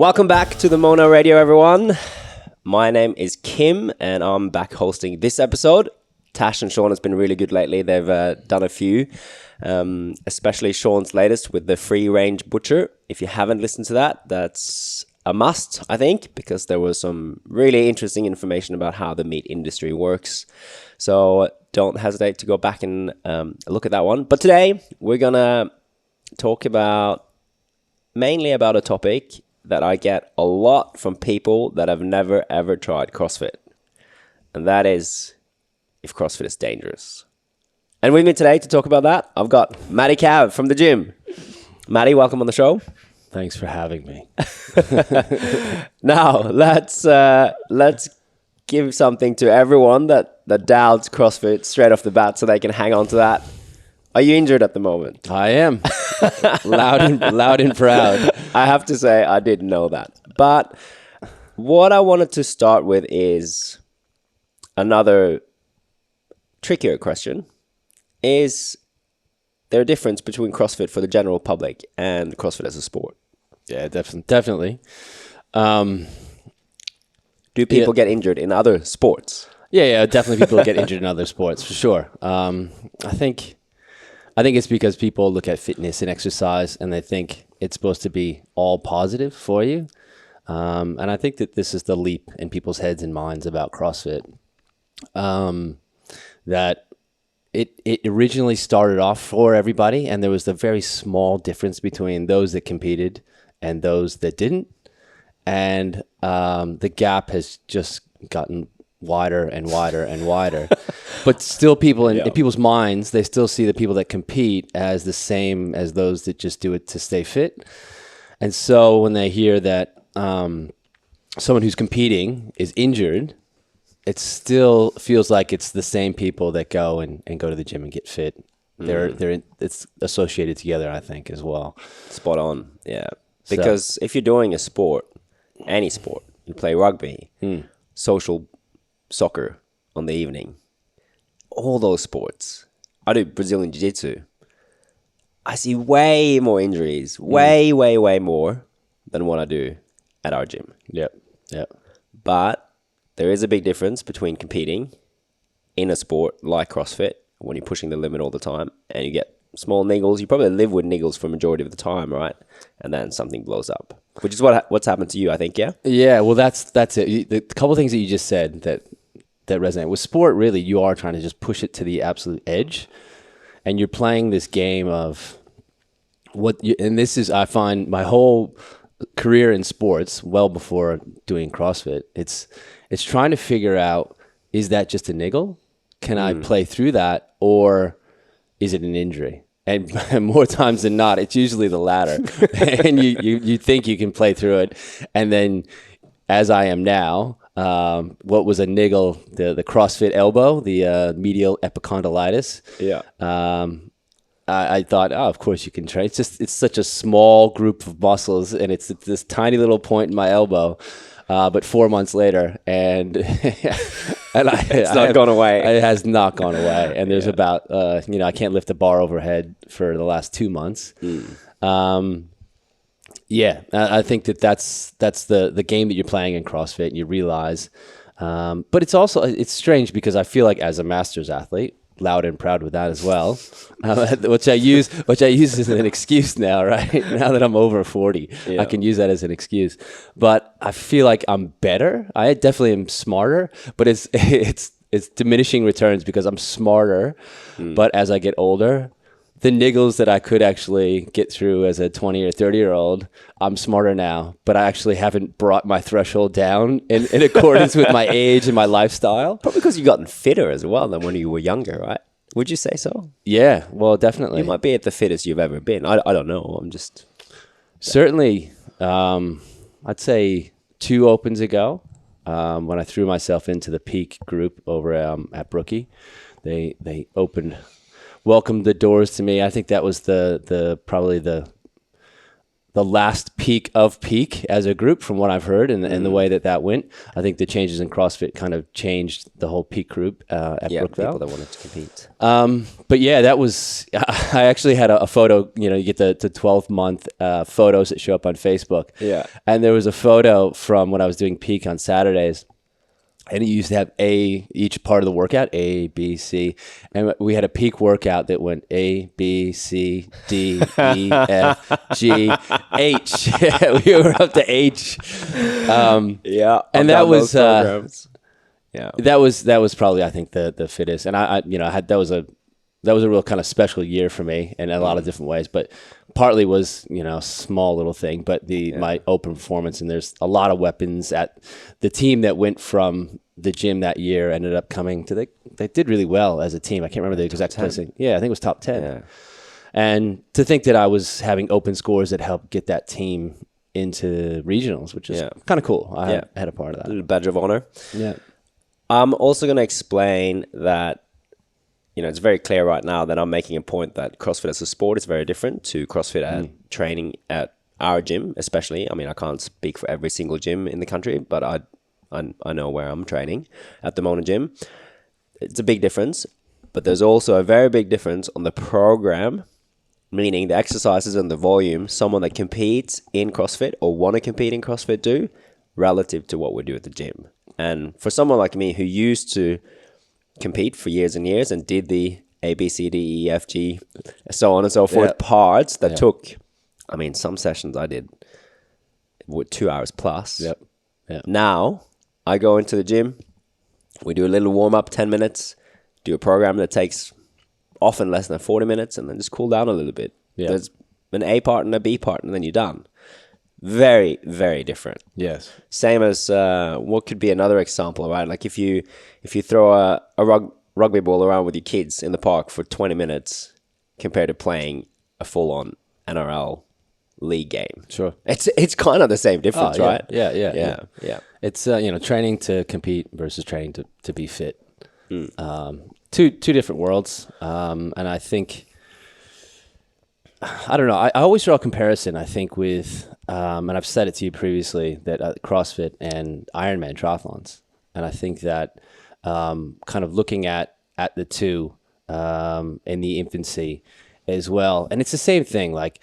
Welcome back to the Mono Radio, everyone. My name is Kim, and I'm back hosting this episode. Tash and Sean has been really good lately. They've done a few, especially Sean's latest with the free-range butcher. If you haven't listened to that, that's a must, I think, because there was some really interesting information about how the meat industry works. So don't hesitate to go back and look at that one. But today, we're going to talk mainly about a topic that I get a lot from people that have never, ever tried CrossFit. And that is if CrossFit is dangerous. And with me today to talk about that, I've got Matty Cav from the gym. Matty, welcome on the show. Thanks for having me. Now, let's give something to everyone that doubts CrossFit straight off the bat so they can hang on to that. Are you injured at the moment? I am. loud and proud. I have to say, I didn't know that. But what I wanted to start with is another trickier question. Is there a difference between CrossFit for the general public and CrossFit as a sport? Yeah, definitely. Do people get injured in other sports? Yeah, definitely people get injured in other sports, for sure. I think it's because people look at fitness and exercise and they think it's supposed to be all positive for you. And I think that this is the leap in people's heads and minds about CrossFit. That it originally started off for everybody, and there was a very small difference between those that competed and those that didn't. And the gap has just gotten wider and wider and wider. But still people in people's minds, they still see the people that compete as the same as those that just do it to stay fit. And so when they hear that someone who's competing is injured, it still feels like it's the same people that go and go to the gym and get fit. It's associated together, I think, as well. Spot on, yeah. Because if you're doing a sport, any sport, you play rugby, social soccer on the evening, all those sports. I do Brazilian Jiu-Jitsu. I see way more injuries, way more than what I do at our gym. Yep. But there is a big difference between competing in a sport like CrossFit, when you're pushing the limit all the time and you get small niggles. You probably live with niggles for the majority of the time, right? And then something blows up, which is what's happened to you, I think, yeah? Yeah, well, that's it. The couple of things that you just said that resonate. With sport, really, you are trying to just push it to the absolute edge. And you're playing this game of and this is, I find, my whole career in sports, well before doing CrossFit, it's trying to figure out, is that just a niggle? Can I play through that, or is it an injury? And more times than not, it's usually the latter. And you think you can play through it. And then, as I am now, what was a niggle, the CrossFit elbow, the medial epicondylitis. Yeah. I thought, of course you can train. It's such a small group of muscles, and it's this tiny little point in my elbow. But 4 months later, and it's not gone away. It has not gone away. And there's about, I can't lift a bar overhead for the last 2 months. I think that's the game that you're playing in CrossFit, and you realize. But it's strange because I feel like as a masters athlete, loud and proud with that as well, which I use as an excuse now, right? Now that I'm over 40, I can use that as an excuse. But I feel like I'm better. I definitely am smarter, but it's diminishing returns because I'm smarter. But as I get older, the niggles that I could actually get through as a 20 or 30-year-old, I'm smarter now, but I actually haven't brought my threshold down in accordance with my age and my lifestyle. Probably because you've gotten fitter as well than when you were younger, right? Would you say so? Yeah, well, definitely. You might be at the fittest you've ever been. I don't know. I'm just... Certainly, I'd say 2 opens ago, when I threw myself into the peak group over at Brookie, they welcomed the doors to me. I think that was probably the the last peak of peak as a group, from what I've heard, and the way that went. I think the changes in CrossFit kind of changed the whole peak group at Brookvale. People that wanted to compete. But yeah, that was. I actually had a photo. You get the 12-month photos that show up on Facebook. Yeah, and there was a photo from when I was doing peak on Saturdays. And it used to have each part of the workout, A, B, C. And we had a peak workout that went A, B, C, D, E, F, G, H. We were up to H. Yeah. And that was, yeah, that was probably, I think, the fittest. And I had, that was a real kind of special year for me in a lot of different ways. But partly was, small little thing, but my open performance, and there's a lot of weapons at the team that went from the gym that year ended up coming to they did really well as a team. I can't remember the exact placing. Yeah, I think it was top 10. Yeah. And to think that I was having open scores that helped get that team into regionals, which is kind of cool. I had a part of that. A little badge of honor. Yeah. I'm also going to explain that, it's very clear right now that I'm making a point that CrossFit as a sport is very different to CrossFit at training at our gym, especially. I mean, I can't speak for every single gym in the country, but I know where I'm training at the Mona gym. It's a big difference, but there's also a very big difference on the program, meaning the exercises and the volume someone that competes in CrossFit or want to compete in CrossFit do relative to what we do at the gym. And for someone like me who used to compete for years and years and did the A, B, C, D, E, F, G, so on and so forth parts that took, some sessions I did with 2 hours plus. Yep. Now I go into the gym, we do a little warm up, 10 minutes, do a program that takes often less than 40 minutes, and then just cool down a little bit. Yeah. There's an A part and a B part, and then you're done. Very, very different. Yes. Same as what could be another example, right? Like if you throw a rugby ball around with your kids in the park for 20 minutes compared to playing a full-on NRL league game. Sure. It's kind of the same difference, right? Yeah. It's training to compete versus training to be fit. Two different worlds. And I think, I don't know. I always draw a comparison, I think, with, and I've said it to you previously, that CrossFit and Ironman triathlons. And I think that kind of looking at the two in the infancy as well. And it's the same thing. Like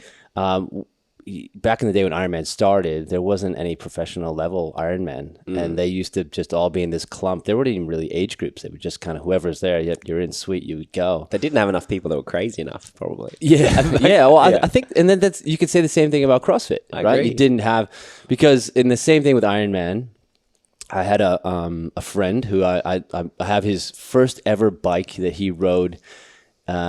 back in the day when Ironman started, there wasn't any professional level Ironman. And they used to just all be in this clump. There weren't even really age groups. They were just kind of whoever's there. Yep, you're in, sweet, you would go. They didn't have enough people that were crazy enough, probably. Yeah. Yeah. Well, I think, and then you could say the same thing about CrossFit, I right? agree. You didn't have, because in the same thing with Ironman, I had a friend who I have his first ever bike that he rode,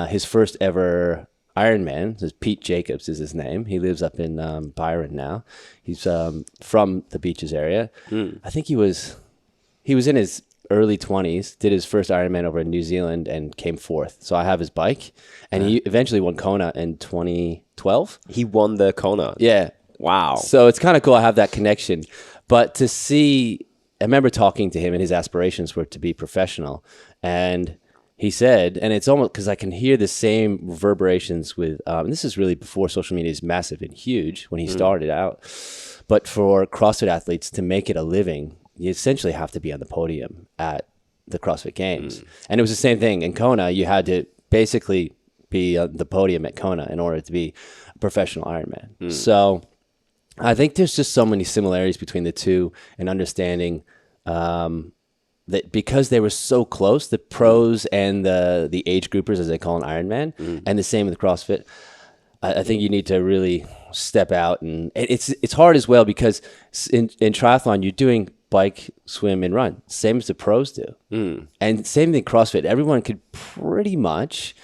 his first ever Ironman. This is Pete Jacobs is his name. He lives up in Byron now. He's from the Beaches area. I think he was in his early 20s, did his first Ironman over in New Zealand and came fourth. So I have his bike, and he eventually won Kona in 2012. He won the Kona. Yeah. Wow. So it's kind of cool. I have that connection. But to see, I remember talking to him, and his aspirations were to be professional. And he said, and it's almost because I can hear the same reverberations with, and this is really before social media is massive and huge when he started out. But for CrossFit athletes to make it a living, you essentially have to be on the podium at the CrossFit Games. And it was the same thing in Kona. You had to basically be on the podium at Kona in order to be a professional Ironman. So I think there's just so many similarities between the two, and understanding that because they were so close, the pros and the age groupers, as they call an Ironman, and the same with CrossFit, I think you need to really step out. And it's hard as well, because in triathlon, you're doing bike, swim, and run, same as the pros do. And same thing CrossFit. Everyone could pretty much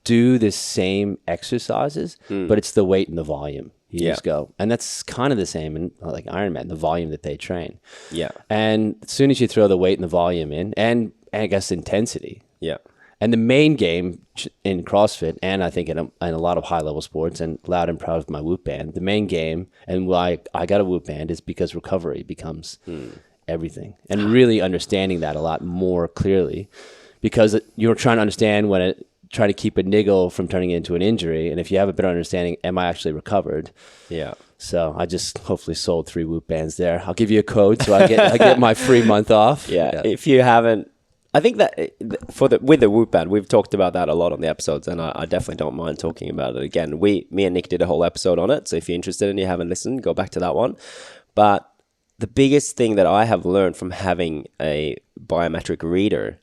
do the same exercises, but it's the weight and the volume. You just go. And that's kind of the same in like Ironman, the volume that they train. Yeah. And as soon as you throw the weight and the volume in, and I guess intensity. Yeah. And the main game in CrossFit, and I think in a lot of high-level sports, and loud and proud of my Whoop band, the main game, and why I got a Whoop band, is because recovery becomes everything. And really understanding that a lot more clearly, because you're trying to understand trying to keep a niggle from turning into an injury. And if you have a better understanding, am I actually recovered? Yeah. So I just hopefully sold 3 Whoop bands there. I'll give you a code so I get my free month off. Yeah. If you haven't, I think that with the Whoop band, we've talked about that a lot on the episodes, and I definitely don't mind talking about it again. Me and Nick did a whole episode on it, so if you're interested and you haven't listened, go back to that one. But the biggest thing that I have learned from having a biometric reader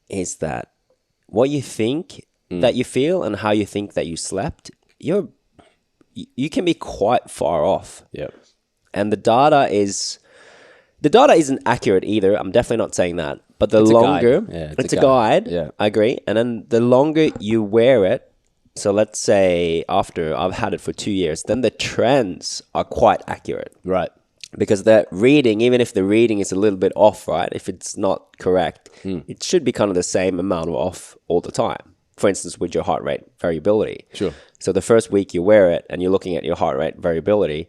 is that what you think that you feel and how you think that you slept, you can be quite far off. Yeah. And the data isn't accurate either. I'm definitely not saying that. But the longer, it's a guide. Yeah. I agree. And then the longer you wear it, so let's say after I've had it for 2 years, then the trends are quite accurate. Right. Because the reading, even if the reading is a little bit off, right? If it's not correct, it should be kind of the same amount of off all the time. For instance, with your heart rate variability. Sure. So the first week you wear it and you're looking at your heart rate variability,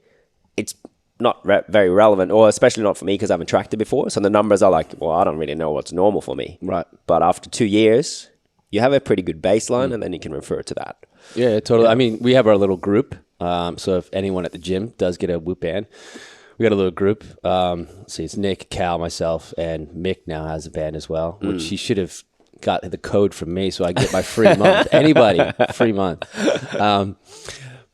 it's not very relevant, or especially not for me because I haven't tracked it before. So the numbers are like, well, I don't really know what's normal for me. Right. But after 2 years, you have a pretty good baseline and then you can refer to that. Yeah, totally. Yeah. I mean, we have our little group. So if anyone at the gym does get a Whoop band, we got a little group. See, it's Nick, Cal, myself, and Mick now has a band as well, which he should have got the code from me so I get my free month. Anybody, free month.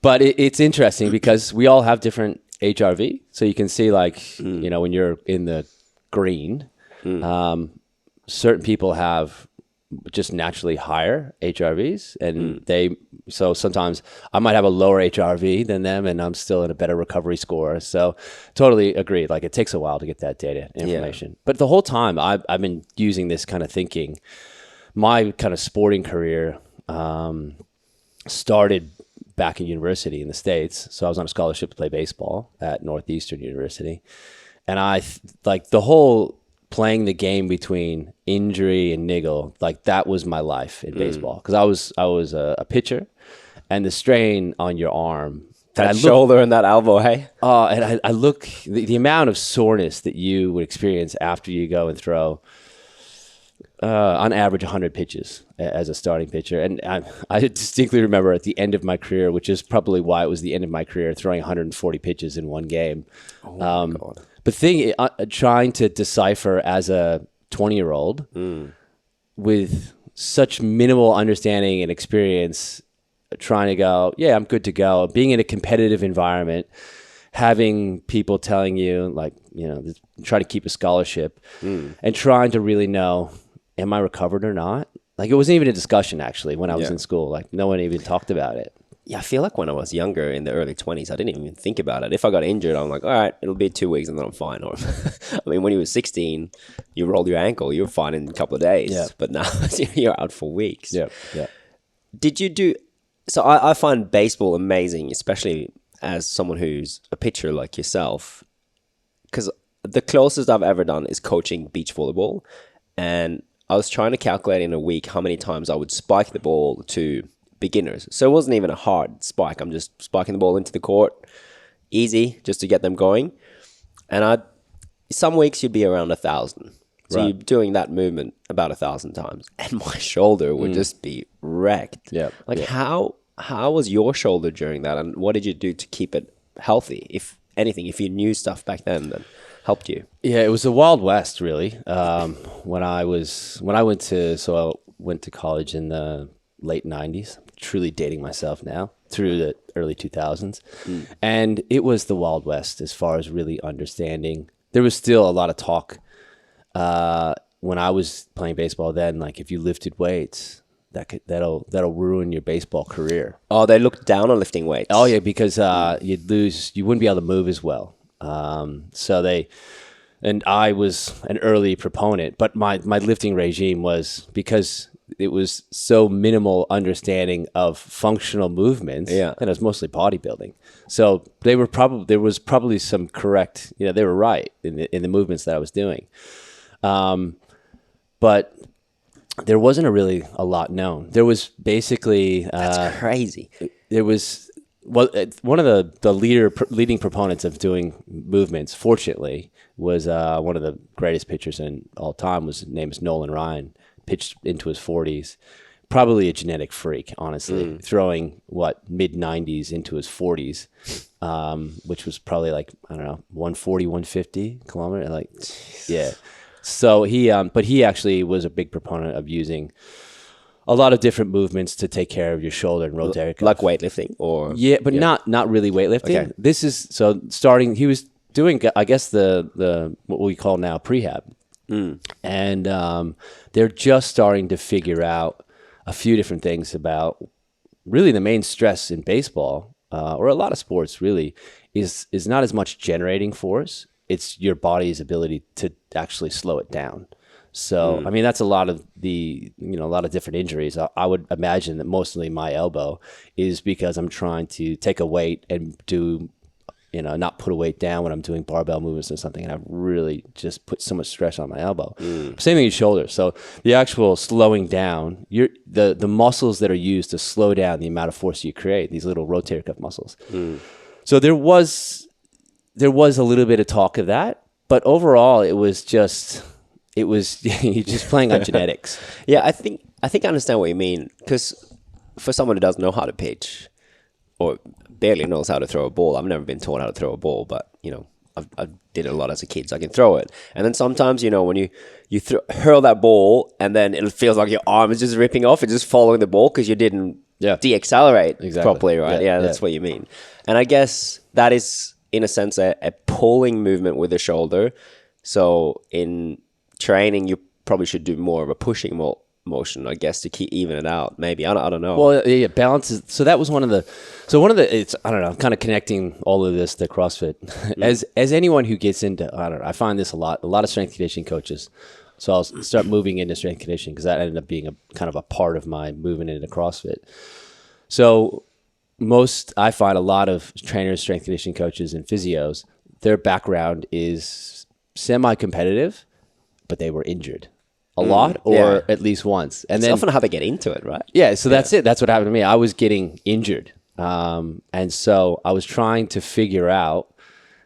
But it's interesting because we all have different HRV. So you can see like, you know, when you're in the green, certain people have just naturally higher HRVs, and so sometimes I might have a lower HRV than them and I'm still in a better recovery score. So totally agreed. Like it takes a while to get that data information. Yeah. But the whole time I've been using this kind of thinking. My kind of sporting career started back in university in the States. So I was on a scholarship to play baseball at Northeastern University. And like the whole playing the game between injury and niggle, like that was my life in baseball. Because I was a pitcher, and the strain on your arm, that shoulder and that elbow, hey? And I look, the amount of soreness that you would experience after you go and throw, on average 100 pitches as a starting pitcher. And I distinctly remember at the end of my career, which is probably why it was the end of my career, throwing 140 pitches in one game. Oh my God. But trying to decipher as a 20-year-old with such minimal understanding and experience, trying to go, yeah, I'm good to go. Being in a competitive environment, having people telling you, like, you know, try to keep a scholarship, and trying to really know, am I recovered or not? Like, it wasn't even a discussion, actually, when I was in school. Like, no one even talked about it. Yeah, I feel like when I was younger in the early 20s, I didn't even think about it. If I got injured, I'm like, all right, it'll be 2 weeks and then I'm fine. Or, I mean, when you were 16, you rolled your ankle, you were fine in a couple of days. Yeah. But now you're out for weeks. Yeah, yeah. Did you do... So I find baseball amazing, especially as someone who's a pitcher like yourself, because the closest I've ever done is coaching beach volleyball. And I was trying to calculate in a week how many times I would spike the ball to beginners. So it wasn't even a hard spike. I'm just spiking the ball into the court, easy, just to get them going. And some weeks you'd be around 1,000. So you're doing that movement about 1,000 times. And my shoulder would just be wrecked. Yeah. Like how was your shoulder during that? And what did you do to keep it healthy? If anything, if you knew stuff back then that helped you? Yeah, it was the Wild West, really. When I went to college in the late 90s, truly dating myself now, through the early 2000s. And it was the Wild West as far as really understanding. There was still a lot of talk when I was playing baseball then, like if you lifted weights, that'll ruin your baseball career. Oh, they looked down on lifting weights. Oh yeah, because you wouldn't be able to move as well. And I was an early proponent, but my lifting regime was, because it was so minimal understanding of functional movements, and it was mostly bodybuilding. So there was probably some correct, they were right in the movements that I was doing. But there wasn't a lot known. There was basically... That's crazy. There was... Well, one of the leading proponents of doing movements, fortunately, was one of the greatest pitchers in all time. His name is Nolan Ryan. Pitched into his 40s. probably a genetic freak, honestly, throwing mid-90s into his 40s, which was probably like, I don't know, 140, 150 kilometer. Like, yeah. So but he actually was a big proponent of using a lot of different movements to take care of your shoulder and rotator cuff. Like weightlifting or? Yeah, but not really weightlifting. Okay. This is, he was doing, I guess, the what we call now prehab. And they're just starting to figure out a few different things about really the main stress in baseball, or a lot of sports really, is not as much generating force. It's your body's ability to actually slow it down. So, I mean, that's a lot of a lot of different injuries. I would imagine that mostly my elbow is because I'm trying to take a weight and do, not put a weight down when I'm doing barbell movements or something. And I've really just put so much stress on my elbow. Same thing with shoulder. So the actual slowing down, the muscles that are used to slow down the amount of force you create, these little rotator cuff muscles. So there was a little bit of talk of that, but overall you're just playing on genetics. Yeah, I think I understand what you mean, because for someone who doesn't know how to pitch or barely knows how to throw a ball, I've never been taught how to throw a ball, but I did it a lot as a kid, so I can throw it. And then sometimes when you hurl that ball and then it feels like your arm is just ripping off, it's just following the ball because you didn't de-accelerate properly, right? Yeah, that's what you mean. And I guess that is in a sense a pulling movement with the shoulder. So in training, you probably should do more of a pushing motion, I guess, to keep even it out. Maybe I don't know. Well, yeah, balance is. So that was one of the. It's, I don't know. I'm kind of connecting all of this to CrossFit. As anyone who gets into, I find this a lot of strength conditioning coaches. So I'll start moving into strength conditioning because that ended up being a kind of a part of my movement into CrossFit. So I find a lot of trainers, strength conditioning coaches, and physios, their background is semi-competitive, but they were injured a lot or at least once. And it's then often how they get into it, right? Yeah, so that's it. That's what happened to me. I was getting injured. And so I was trying to figure out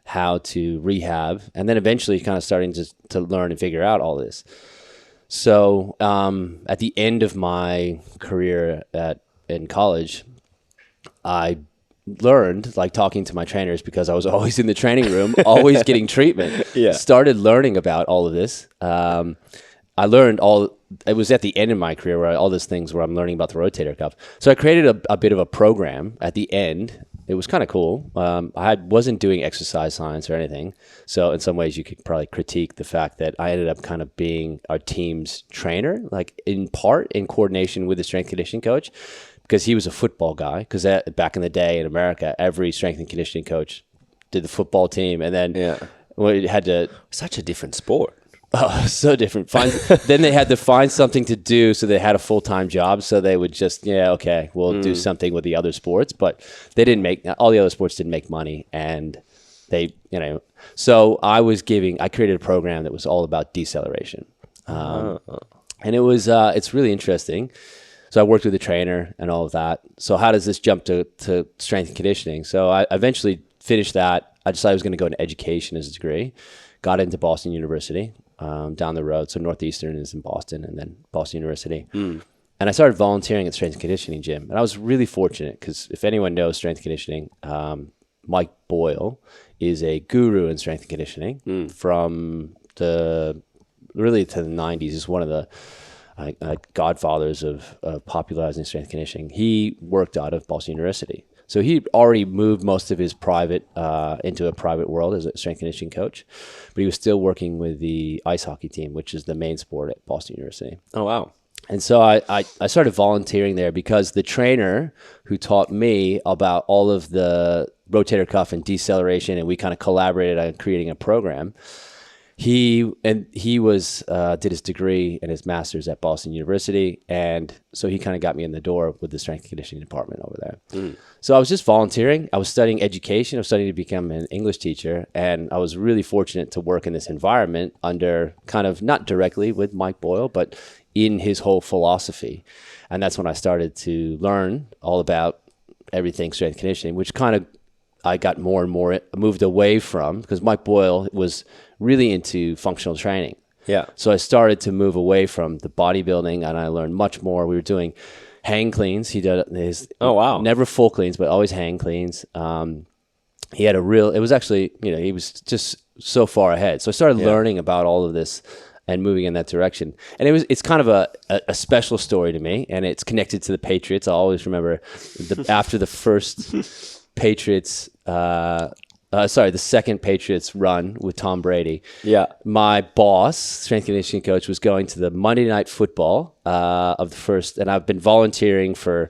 how to rehab, and then eventually kind of starting to learn and figure out all this. So at the end of my career in college, I learned, like talking to my trainers, because I was always in the training room, always getting treatment. Started learning about all of this. I learned it was at the end of my career where all these things where I'm learning about the rotator cuff. So I created a bit of a program at the end. It was kind of cool. I wasn't doing exercise science or anything. So in some ways you could probably critique the fact that I ended up kind of being our team's trainer, like in part in coordination with the strength conditioning coach, because he was a football guy. Because back in the day in America, every strength and conditioning coach did the football team. And then we had to... Such a different sport. Oh, so different. Then they had to find something to do, so they had a full-time job. So they would just, we'll do something with the other sports. But they didn't all the other sports didn't make money. And they, so I created a program that was all about deceleration. And it was, it's really interesting. So I worked with a trainer and all of that. So how does this jump to strength and conditioning? So I eventually finished that. I decided I was going to go into education as a degree. Got into Boston University. Down the road. So Northeastern is in Boston, and then Boston University. And I started volunteering at strength and conditioning gym. And I was really fortunate because if anyone knows strength and conditioning, Mike Boyle is a guru in strength and conditioning from really to the 90s. He's one of the godfathers of popularizing strength and conditioning. He worked out of Boston University. So he already moved most of his into a private world as a strength conditioning coach, but he was still working with the ice hockey team, which is the main sport at Boston University. Oh, wow. And so I started volunteering there because the trainer who taught me about all of the rotator cuff and deceleration, and we kind of collaborated on creating a program. He was did his degree and his master's at Boston University, and so he kind of got me in the door with the strength and conditioning department over there. So I was just volunteering. I was studying education. I was studying to become an English teacher, and I was really fortunate to work in this environment under kind of not directly with Mike Boyle, but in his whole philosophy. And that's when I started to learn all about everything strength and conditioning, which kind of I got more and more moved away from, because Mike Boyle was really into functional training. Yeah. So I started to move away from the bodybuilding, and I learned much more. We were doing hang cleans. He did his never full cleans, but always hang cleans. He had it was actually, he was just so far ahead. So I started learning about all of this and moving in that direction. And it's kind of a special story to me, and it's connected to the Patriots. I always remember after the first Patriots, the second Patriots run with Tom Brady. Yeah. My boss, strength conditioning coach, was going to the Monday Night Football of the first, and I've been volunteering for,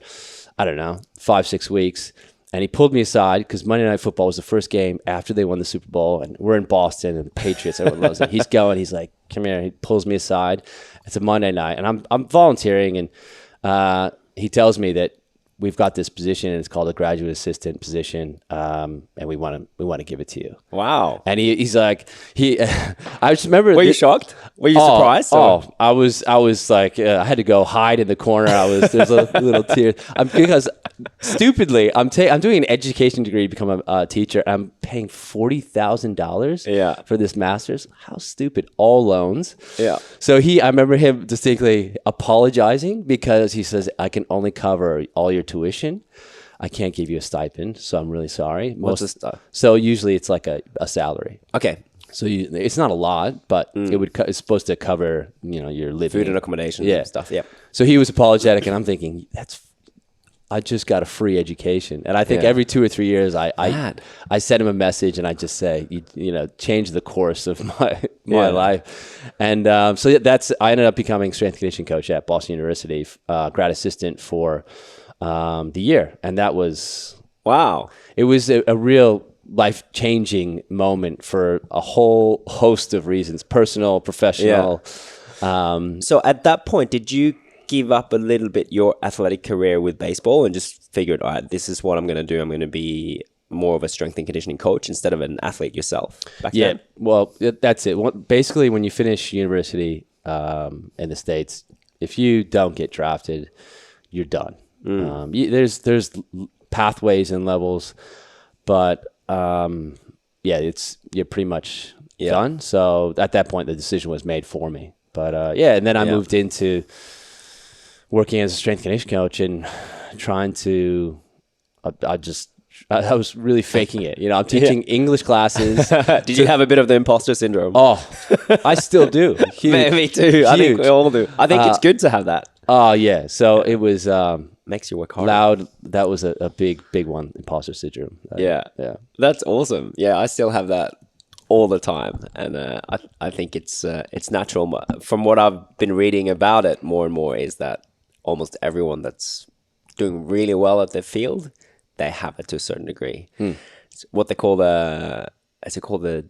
5-6 weeks. And he pulled me aside because Monday Night Football was the first game after they won the Super Bowl, and we're in Boston, and the Patriots, everyone loves it. He's going, he's like, "Come here." He pulls me aside. It's a Monday night, and I'm volunteering, and he tells me that we've got this position, and it's called a graduate assistant position, and we want to give it to you. Wow. And he's like, I just remember. Were you shocked? Were you surprised? I was like, I had to go hide in the corner. There's a little tear. Because stupidly, I'm doing an education degree to become a teacher. I'm paying $40,000 for this master's. How stupid! All loans. Yeah. So I remember him distinctly apologizing because he says, "I can only cover all your tuition. I can't give you a stipend, so I'm really sorry." What's the stuff? So usually it's like a salary. Okay. So it's not a lot, but it's supposed to cover your living, Food and accommodation, and stuff. Yeah. So he was apologetic, and I'm thinking I just got a free education, and I think every 2 or 3 years I send him a message, and I just say change the course of my life, and so I ended up becoming strength conditioning coach at Boston University, grad assistant for the year, and that was It was a real life-changing moment for a whole host of reasons, personal, professional. So at that point, did you give up a little bit your athletic career with baseball and just figured, all right, this is what I'm going to do. I'm going to be more of a strength and conditioning coach instead of an athlete yourself back then? Well, that's it. Basically, when you finish university in the States, if you don't get drafted, you're done. There's pathways and levels, but you're pretty much done. So at that point, the decision was made for me. But and then I moved into working as a strength conditioning coach and trying to. I was really faking it. I'm teaching English classes. Did you have a bit of the imposter syndrome? Oh, I still do. Huge. Me too. Huge. I think we all do. I think it's good to have that. Oh yeah. So it was makes you work harder. Loud. That was a big one. Imposter syndrome. Yeah. That's awesome. Yeah, I still have that all the time, and I think it's natural. From what I've been reading about it more and more, is that almost everyone that's doing really well at their field, they have it to a certain degree. It's what they call is it called the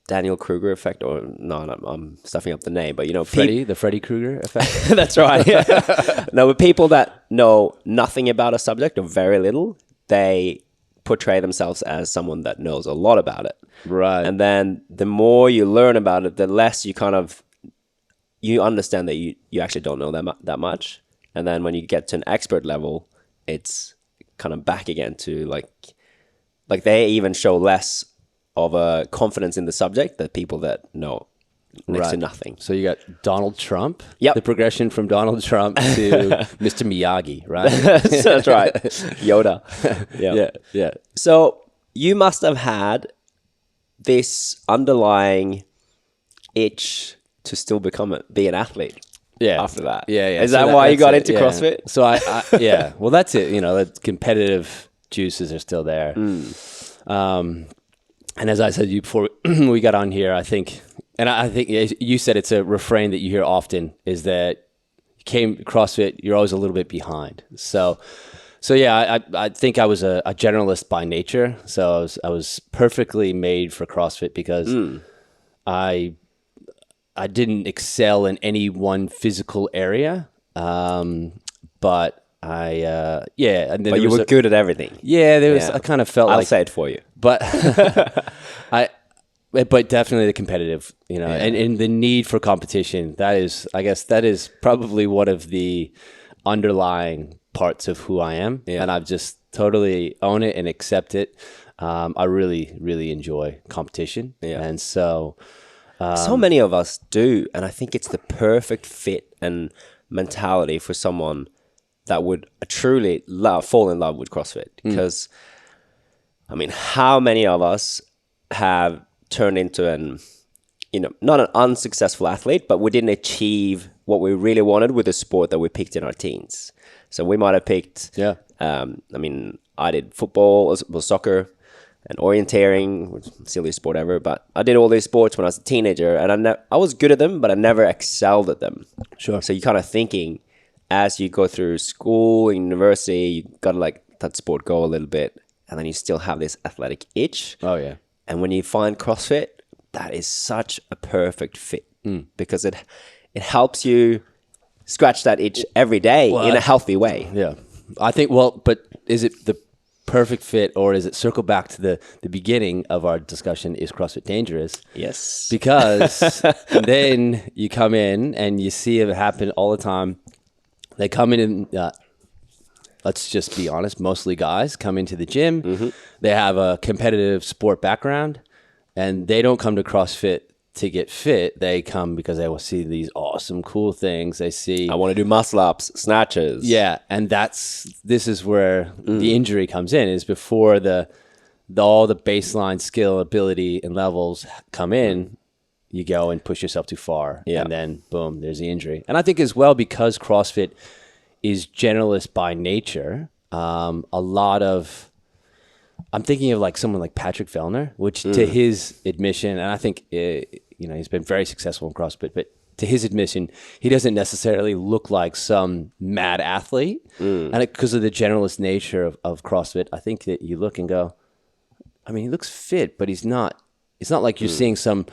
Daniel Kruger effect? Or no, I'm stuffing up the name, but the Freddy Krueger effect. That's right. Yeah. No, but people that know nothing about a subject or very little, they portray themselves as someone that knows a lot about it. Right. And then the more you learn about it, the less you understand that you actually don't know that much. And then when you get to an expert level, it's kind of back again to like they even show less of a confidence in the subject than people that know next to nothing. So you got Donald Trump. Yep. The progression from Donald Trump to Mr. Miyagi, right? That's right. Yoda. Yeah. So you must have had this underlying itch to still be an athlete. Yeah. After that. Yeah. Is that why you got into CrossFit? So well, that's it. The competitive juices are still there. And as I said to you before we got on here, I think you said it's a refrain that you hear often, is that you came to CrossFit, you're always a little bit behind. So yeah, I think I was a generalist by nature. So I was perfectly made for CrossFit because I didn't excel in any one physical area, but and then but you were good at everything. Yeah, I kind of felt I'll say it for you. But but definitely the competitive, and the need for competition. I guess that is probably one of the underlying parts of who I am, and I've just totally own it and accept it. I really, really enjoy competition, and so So many of us do, and I think it's the perfect fit and mentality for someone that would truly fall in love with CrossFit. Because, I mean, how many of us have turned into not an unsuccessful athlete, but we didn't achieve what we really wanted with the sport that we picked in our teens. So we might have picked, I did football, soccer, and orienteering, which is the silliest sport ever, but I did all these sports when I was a teenager, and I was good at them, but I never excelled at them. Sure. So you're kind of thinking, as you go through school, university, you got to let that sport go a little bit, and then you still have this athletic itch. Oh, yeah. And when you find CrossFit, that is such a perfect fit because it helps you scratch that itch every day in a healthy way. Yeah. I think, but is it the perfect fit, or is it circle back to the beginning of our discussion, is CrossFit dangerous? Yes. Because then you come in and you see it happen all the time. They come in and, let's just be honest, mostly guys come into the gym. They have a competitive sport background, and they don't come to CrossFit to get fit. They come because they will see these awesome, cool things. They see, I want to do muscle ups, snatches. yeah, and this is where the injury comes in. Is before all the baseline skill, ability, and levels come in. You go and push yourself too far, and then boom, there's the injury. And I think as well, because CrossFit is generalist by nature, I'm thinking of like someone like Patrick Fellner, which to his admission, and I think he's been very successful in CrossFit, but to his admission, he doesn't necessarily look like some mad athlete. And because of the generalist nature of CrossFit, I think that you look and go, I mean, he looks fit, but he's not. It's not like you're seeing some,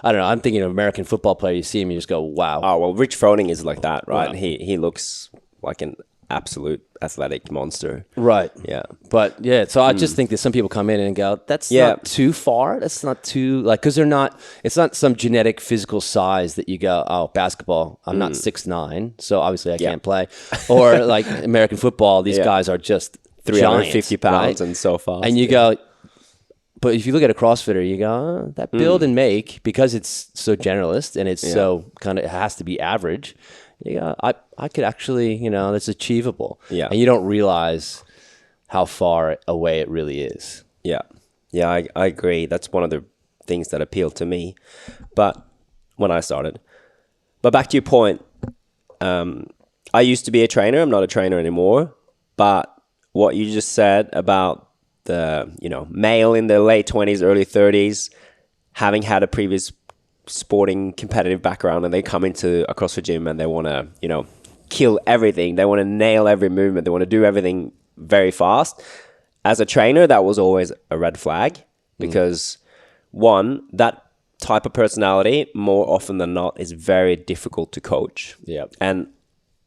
I don't know, I'm thinking of an American football player, you see him, you just go, wow. Oh, well, Rich Froning is like that, right? Yeah. He looks like an absolute athletic monster. Right. Yeah. But yeah, so I just think that some people come in and go, that's not too far. That's not too, like, because it's not some genetic physical size that you go, oh, basketball, I'm not 6'9", so obviously I can't play. Or like American football, these guys are just 350 giants, pounds right? and so fast. And you go, but if you look at a CrossFitter, you go, oh, that build and make, because it's so generalist and it's so kind of, it has to be average. You go, I could actually, that's achievable. Yeah. And you don't realize how far away it really is. Yeah. Yeah, I agree. That's one of the things that appealed to me. But when I started. But back to your point, I used to be a trainer. I'm not a trainer anymore. But what you just said about the, male in the late 20s, early 30s, having had a previous sporting competitive background, and they come into a CrossFit gym and they want to, kill everything. They want to nail every movement. They want to do everything very fast. As a trainer, that was always a red flag because one, that type of personality more often than not is very difficult to coach. Yeah. And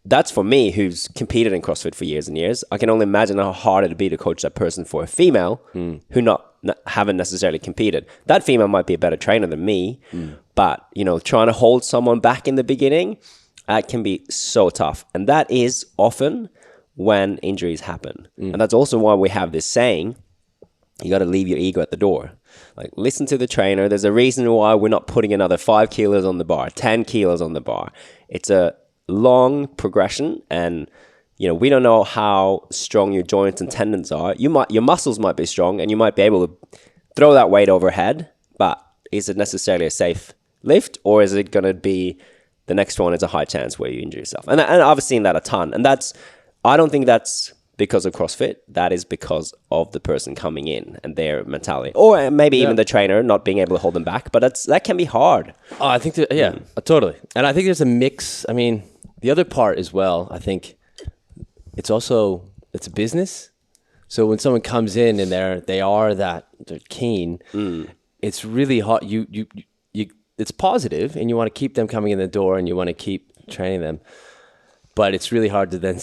that's for me, who's competed in CrossFit for years and years. I can only imagine how hard it'd be to coach that person for a female who haven't necessarily competed. That female might be a better trainer than me, but trying to hold someone back in the beginning, that can be so tough. And that is often when injuries happen. And that's also why we have this saying, you got to leave your ego at the door. Like, listen to the trainer. There's a reason why we're not putting another 5 kilos on the bar, 10 kilos on the bar. It's a long progression, and we don't know how strong your joints and tendons are. Your muscles might be strong and you might be able to throw that weight overhead, but is it necessarily a safe lift, or is it going to be the next one is a high chance where you injure yourself? And I've seen that a ton, and I don't think that's because of CrossFit. That is because of the person coming in and their mentality, or maybe even the trainer not being able to hold them back. But that can be hard. Oh, I think totally. And I think there's a mix. I mean, the other part as well, I think it's a business. So when someone comes in and they're keen, it's really hard. It's positive, and you want to keep them coming in the door, and you want to keep training them. But it's really hard to then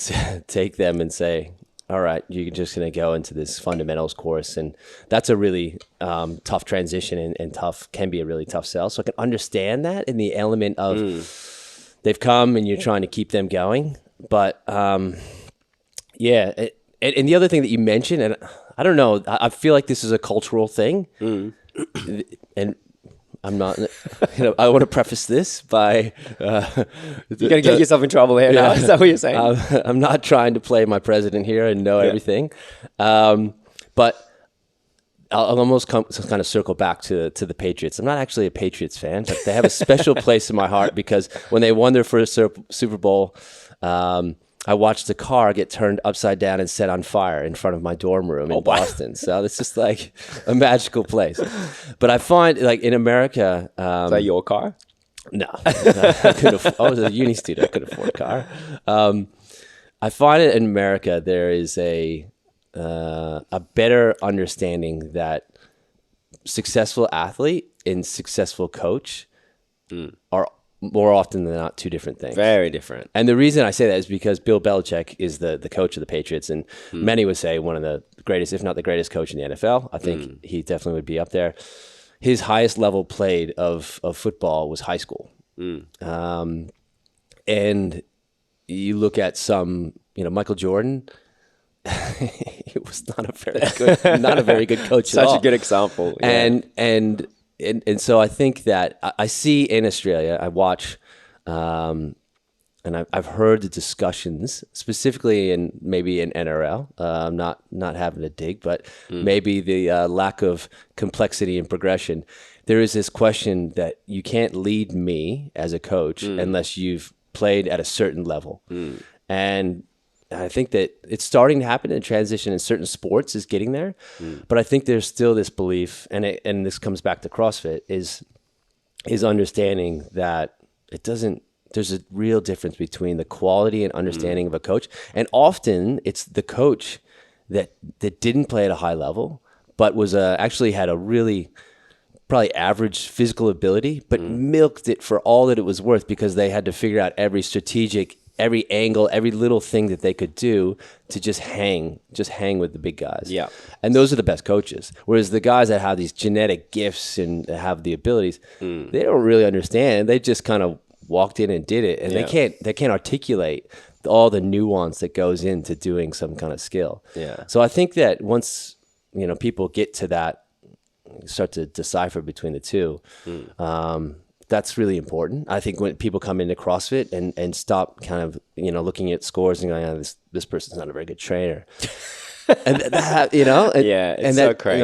take them and say, all right, you're just going to go into this fundamentals course. And that's a really tough transition and can be a really tough sell. So I can understand that in the element of they've come and you're trying to keep them going. But and the other thing that you mentioned, and I don't know, I feel like this is a cultural thing. And I'm not, I want to preface this by, You're going to get yourself in trouble here now. Is that what you're saying? I'm not trying to play my president here and know everything. But I'll almost kind of circle back to the Patriots. I'm not actually a Patriots fan, but they have a special place in my heart because when they won their first Super Bowl, I watched a car get turned upside down and set on fire in front of my dorm room in Boston. So it's just like a magical place. But I find like in America... Is that your car? No. I was a uni student. I couldn't afford a car. I find it in America there is a better understanding that successful athlete and successful coach are more often than not two different things. Very different. And the reason I say that is because Bill Belichick is the coach of the Patriots, and many would say one of the greatest, if not the greatest coach in the NFL. I think he definitely would be up there. His highest level played of football was high school. And you look at some, Michael Jordan, he was not a very good coach at all. Such a good example. Yeah. And so I think that I see in Australia, I watch, and I've heard the discussions specifically in maybe in NRL. I'm not having to dig, but maybe the lack of complexity and progression. There is this question that you can't lead me as a coach unless you've played at a certain level, and I think that it's starting to happen in transition in certain sports is getting there. But I think there's still this belief, and this comes back to CrossFit, is understanding that there's a real difference between the quality and understanding of a coach. And often it's the coach that didn't play at a high level, but was actually had a really probably average physical ability, but milked it for all that it was worth because they had to figure out every angle, every little thing that they could do to just hang with the big guys. Yeah. And those are the best coaches. Whereas the guys that have these genetic gifts and have the abilities, they don't really understand. They just kind of walked in and did it. And they can't articulate all the nuance that goes into doing some kind of skill. Yeah. So I think that once, people get to that, start to decipher between the two, that's really important. I think when people come into CrossFit and stop kind of, looking at scores and going, this person's not a very good trainer. And that, it's so crazy.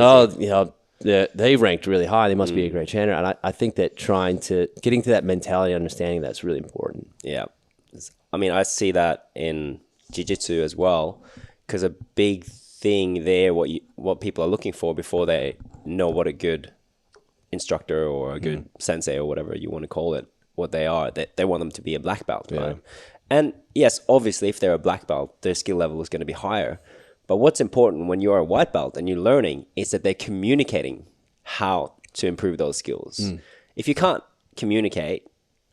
They ranked really high. They must be a great trainer. And I think that getting to that mentality, understanding that's really important. Yeah. I mean, I see that in jiu-jitsu as well, because a big thing there, what people are looking for before they know what a good instructor or a good sensei or whatever you want to call it, what they are, they want them to be a black belt, right? And yes, obviously, if they're a black belt, their skill level is going to be higher. But what's important when you're a white belt and you're learning is that they're communicating how to improve those skills. If you can't communicate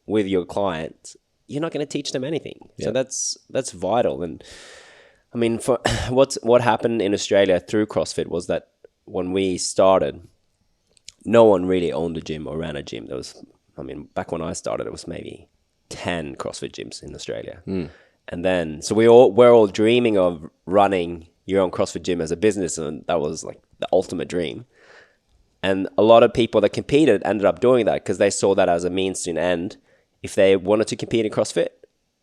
with your client, you're not going to teach them anything. So that's vital. And I mean, for what happened in Australia through CrossFit was that when we started, no one really owned a gym or ran a gym. Back when I started, it was maybe 10 CrossFit gyms in Australia. And then, so we're all dreaming of running your own CrossFit gym as a business, and that was like the ultimate dream. And a lot of people that competed ended up doing that because they saw that as a means to an end. If they wanted to compete in CrossFit,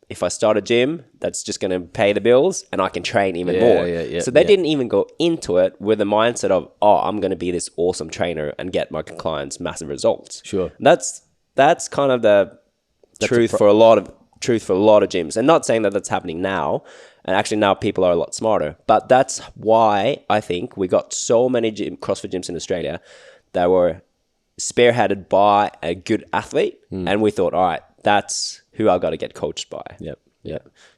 if I start a gym, that's just going to pay the bills and I can train even more. So they didn't even go into it with the mindset of, I'm going to be this awesome trainer and get my clients massive results. Sure. That's kind of the truth for a lot of gyms. And not saying that that's happening now. And actually now people are a lot smarter. But that's why I think we got so many CrossFit gyms in Australia that were spearheaded by a good athlete. And we thought, all right, that's who I got to get coached by. Yep.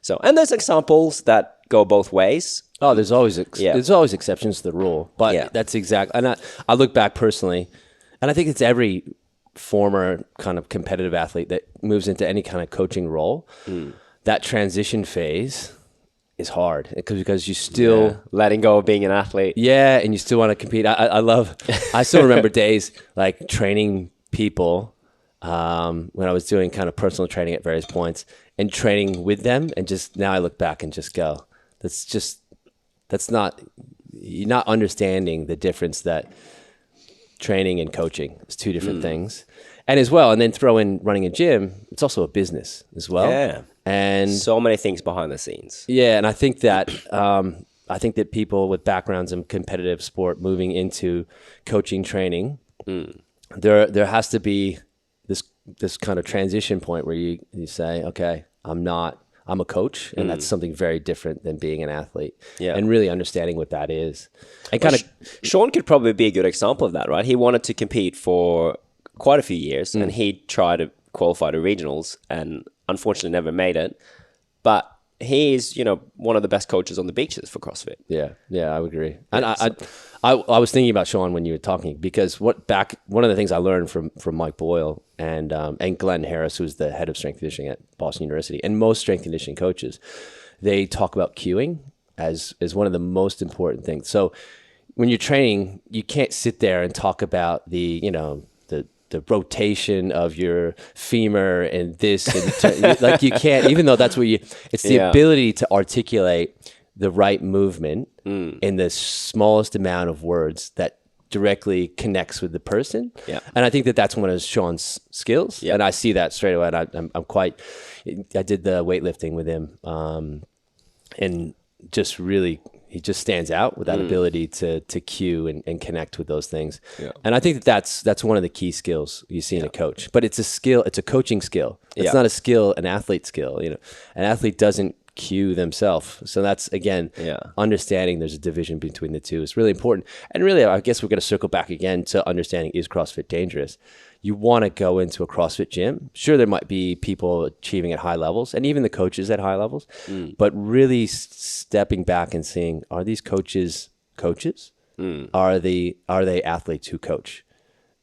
So, and there's examples that go both ways. Oh, there's always exceptions to the rule, but that's exactly. And I look back personally, and I think it's every former kind of competitive athlete that moves into any kind of coaching role. That transition phase is hard because you still letting go of being an athlete. Yeah, and you still want to compete. I still remember days like training people. When I was doing kind of personal training at various points and training with them, and just now I look back and just go, you're not understanding the difference that training and coaching. It's two different things. And as well, and then throw in running a gym, it's also a business as well. Yeah. And so many things behind the scenes. yeah, and I think that people with backgrounds in competitive sport moving into coaching training, there has to be this kind of transition point where you say, okay, I'm a coach, and that's something very different than being an athlete. Yeah. And really understanding what that is. And Sean could probably be a good example of that, right? He wanted to compete for quite a few years, and he tried to qualify to regionals and unfortunately never made it. But he's, one of the best coaches on the beaches for CrossFit. Yeah, I would agree. And I was thinking about Sean when you were talking, because one of the things I learned from Mike Boyle and Glenn Harris, who's the head of strength conditioning at Boston University, and most strength conditioning coaches, they talk about cueing as one of the most important things. So when you're training, you can't sit there and talk about the rotation of your femur and this, and like you can't, even though that's what it's the ability to articulate the right movement in the smallest amount of words that directly connects with the person. Yeah. And I think that's one of Sean's skills. Yeah. And I see that straight away. And I did the weightlifting with him, and just really, he just stands out with that ability to cue and connect with those things. Yeah. And I think that's one of the key skills you see in a coach. But it's a skill, it's a coaching skill. It's not a skill, an athlete skill. An athlete doesn't cue themselves. So that's, again, understanding there's a division between the two is really important. And really, I guess we're going to circle back again to understanding, is CrossFit dangerous? You want to go into a CrossFit gym. Sure, there might be people achieving at high levels, and even the coaches at high levels, but really stepping back and seeing, are these coaches? Are they athletes who coach?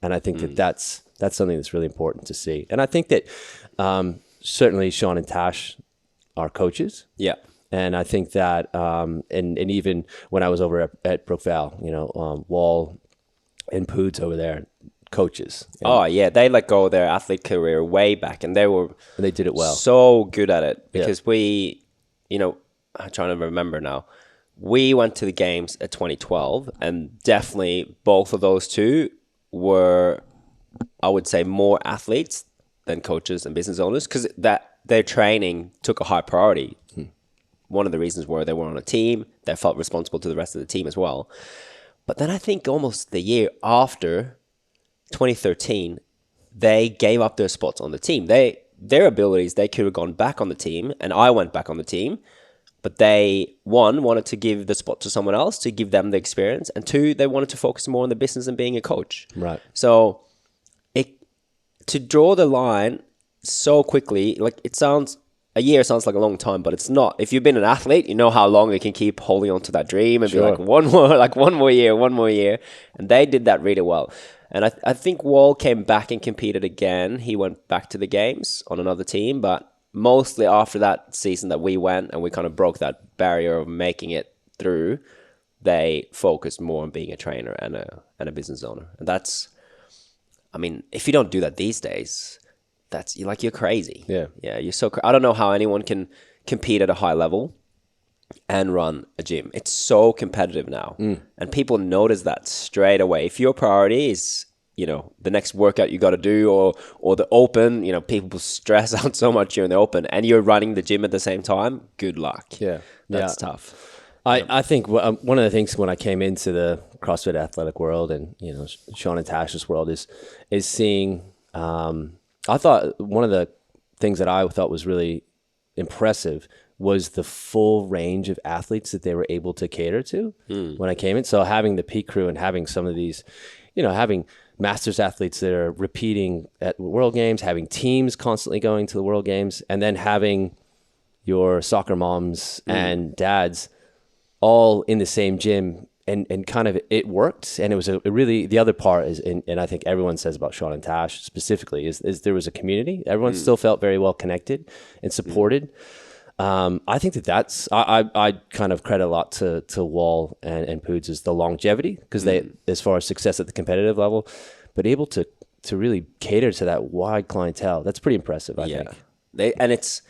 And I think that's something that's really important to see. And I think that certainly Sean and Tash are coaches. Yeah. And I think that, and even when I was over at Brookvale, Wall and Poods over there, coaches. Oh yeah, they let go of their athlete career way back, and they did it well. So good at it, because we, I'm trying to remember now. We went to the games at 2012, and definitely both of those two were, I would say, more athletes than coaches and business owners, because their training took a high priority. One of the reasons were they were on a team. They felt responsible to the rest of the team as well. But then I think almost the year after 2013, they gave up their spots on the team. Their abilities, they could have gone back on the team, and I went back on the team. But they, one, wanted to give the spot to someone else to give them the experience, and two, they wanted to focus more on the business and being a coach. Right. So to draw the line so quickly, like a year sounds like a long time, but it's not. If you've been an athlete, you know how long you can keep holding on to that dream and be like, one more year. And they did that really well. And I think Wall came back and competed again. He went back to the games on another team, but mostly after that season that we went and we kind of broke that barrier of making it through, they focused more on being a trainer and a business owner. And that's, I mean, if you don't do that these days, you're crazy. Yeah. Yeah. You're so I don't know how anyone can compete at a high level and run a gym. It's so competitive now. And people notice that straight away. If your priority is, the next workout you got to do or the open, people stress out so much during the open, and you're running the gym at the same time, good luck. Yeah. That's tough. I think one of the things when I came into the CrossFit athletic world and, Sean and Tash's world is seeing, I thought one of the things that I thought was really impressive was the full range of athletes that they were able to cater to when I came in. So having the peak crew and having some of these, having masters athletes that are repeating at World Games, having teams constantly going to the World Games, and then having your soccer moms and dads all in the same gym. And kind of it worked, and it was a really, the other part is, and I think everyone says about Sean and Tash specifically, is there was a community. Everyone still felt very well connected and supported. I think that's, I kind of credit a lot to Wall and Poods is the longevity, because they, as far as success at the competitive level, but able to really cater to that wide clientele. That's pretty impressive, I think. And it's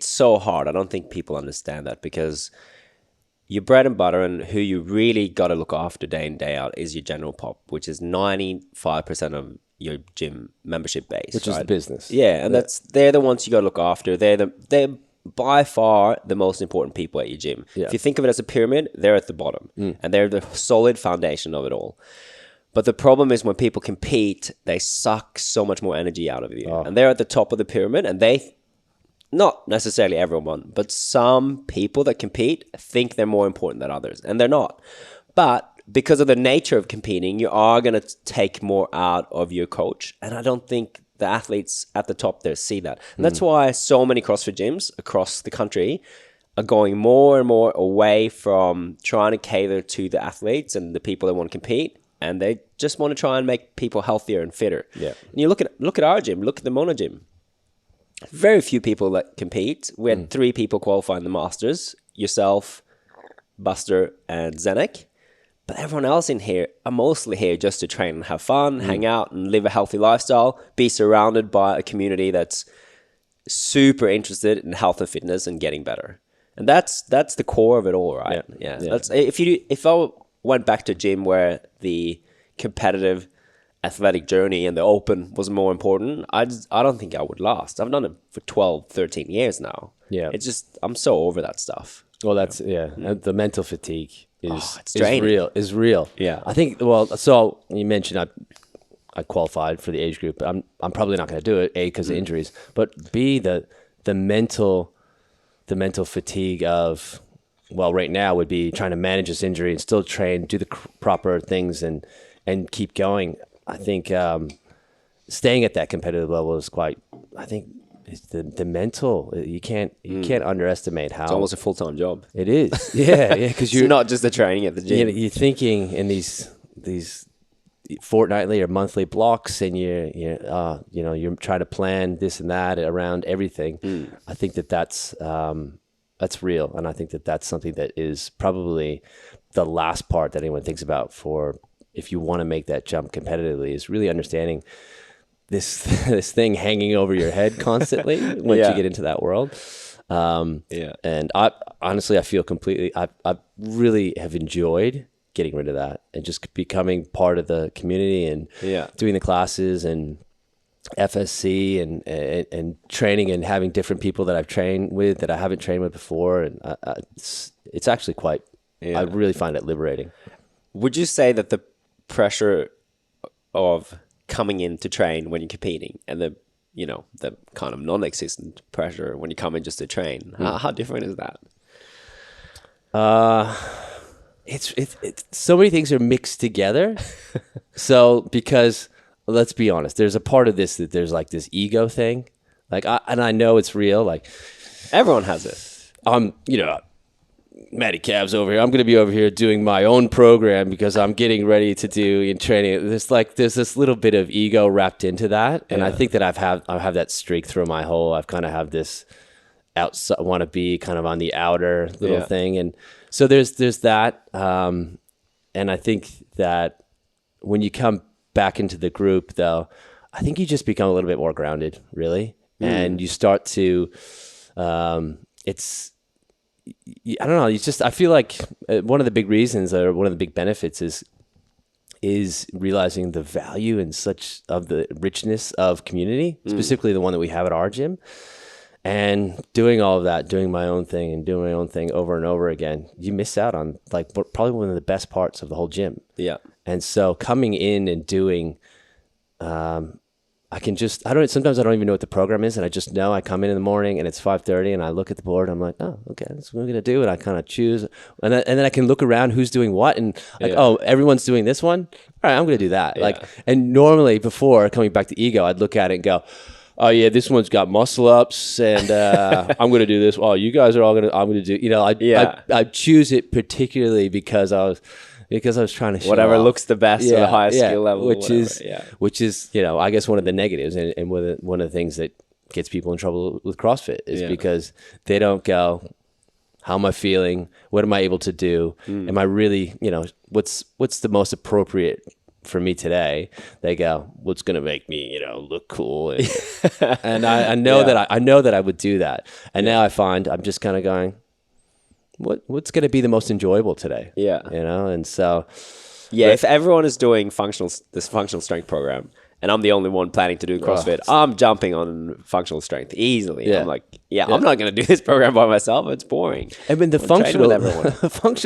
so hard. I don't think people understand that, because your bread and butter and who you really got to look after day in, day out is your general pop, which is 95% of your gym membership base. Which is the business. Yeah, and they're the ones you got to look after. They're by far the most important people at your gym. Yeah. If you think of it as a pyramid, they're at the bottom, and they're the solid foundation of it all. But the problem is when people compete, they suck so much more energy out of you. And they're at the top of the pyramid, and not necessarily everyone, but some people that compete think they're more important than others, and they're not. But because of the nature of competing, you are going to take more out of your coach. And I don't think the athletes at the top there see that. And that's why so many CrossFit gyms across the country are going more and more away from trying to cater to the athletes and the people that want to compete. And they just want to try and make people healthier and fitter. Yeah. And you look at our gym, look at the Mono gym. Very few people that compete. We had 3 people qualifying the Masters, yourself, Buster, and Zenek. But everyone else in here are mostly here just to train and have fun, hang out, and live a healthy lifestyle, be surrounded by a community that's super interested in health and fitness and getting better. And that's the core of it all, right? Yeah. That's if I went back to a gym where the competitive athletic journey and the open was more important, I don't think I would last. I've done it for 12, 13 years now. Yeah. It's just, I'm so over that stuff. Well, that's, and the mental fatigue is real. Yeah. I think, well, so you mentioned I qualified for the age group. I'm probably not going to do it, A, because of injuries, but B, the mental fatigue of, well, right now would be trying to manage this injury and still train, do the proper things and keep going. I think staying at that competitive level is quite, I think, it's the mental. You can't underestimate how it's almost a full-time job. It is. Yeah, because you're not just the training at the gym. You're thinking in these fortnightly or monthly blocks, and you're trying to plan this and that around everything. I think that's real, and I think that's something that is probably the last part that anyone thinks about for if you want to make that jump competitively, is really understanding this thing hanging over your head constantly once you get into that world. And I honestly, I feel completely, I really have enjoyed getting rid of that and just becoming part of the community and doing the classes and FSC and training and having different people that I've trained with that I haven't trained with before. And it's actually quite, I really find it liberating. Would you say that the pressure of coming in to train when you're competing and the kind of non-existent pressure when you come in just to train, how different is that? It's so many things are mixed together. So because let's be honest, there's a part of this that there's like this ego thing, like I know it's real. Like everyone has it. Matty Cab's over here. I'm going to be over here doing my own program because I'm getting ready to do in training. There's this little bit of ego wrapped into that, and I think that I have that streak through my whole. I've kind of have this outside, want to be kind of on the outer little thing, and so there's that. And I think that when you come back into the group, though, I think you just become a little bit more grounded, really, and you start to. I don't know. I feel like one of the big reasons or one of the big benefits is realizing the value and such of the richness of community, specifically the one that we have at our gym, and doing all of that, doing my own thing and doing my own thing over and over again. You miss out on like probably one of the best parts of the whole gym. Yeah. And so coming in and doing, sometimes I don't even know what the program is, and I just know I come in the morning and it's 5:30 and I look at the board and I'm like, oh, okay, that's what I'm going to do. And I kind of choose, and then I can look around who's doing what, and like, oh, everyone's doing this one. All right, I'm going to do that. Yeah. And normally before coming back to ego, I'd look at it and go, oh yeah, this one's got muscle ups and I'm going to do this. Oh, you guys are all I'm going to do, I choose it particularly because I was trying to show whatever off. Looks the best at the highest skill level, which is I guess one of the negatives and one of the things that gets people in trouble with CrossFit is because they don't go, how am I feeling? What am I able to do? Am I really, what's the most appropriate for me today? They go, what's going to make me, look cool? And I know that I know that I would do that. And now I find I'm just kind of going, what's going to be the most enjoyable today? Yeah. And so if everyone is doing this functional strength program, and I'm the only one planning to do CrossFit, I'm jumping on functional strength easily. Yeah. I'm like, I'm not going to do this program by myself. It's boring. I mean, the functional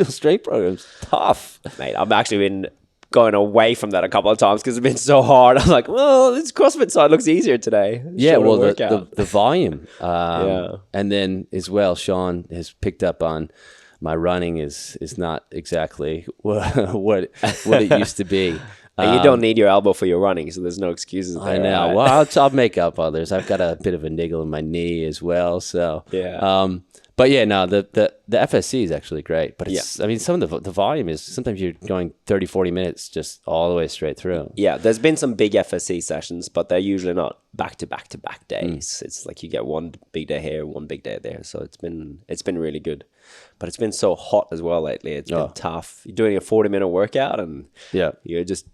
strength program's tough. Mate, I've actually been going away from that a couple of times because it's been so hard. I'm like, well, this CrossFit side looks easier today. Yeah, well, the volume. And then as well, Sean has picked up on my running is not exactly what it used to be. And you don't need your elbow for your running, so there's no excuses there. I know. Right? Well, I'll make up others. I've got a bit of a niggle in my knee as well. So but yeah, no, the FSC is actually great. But it's, I mean, some of the volume is, sometimes you're going 30, 40 minutes just all the way straight through. Yeah, there's been some big FSC sessions, but they're usually not back to back to back days. It's like you get one big day here, one big day there. So it's been really good. But it's been so hot as well lately. It's been tough. You're doing a 40-minute workout and you're just,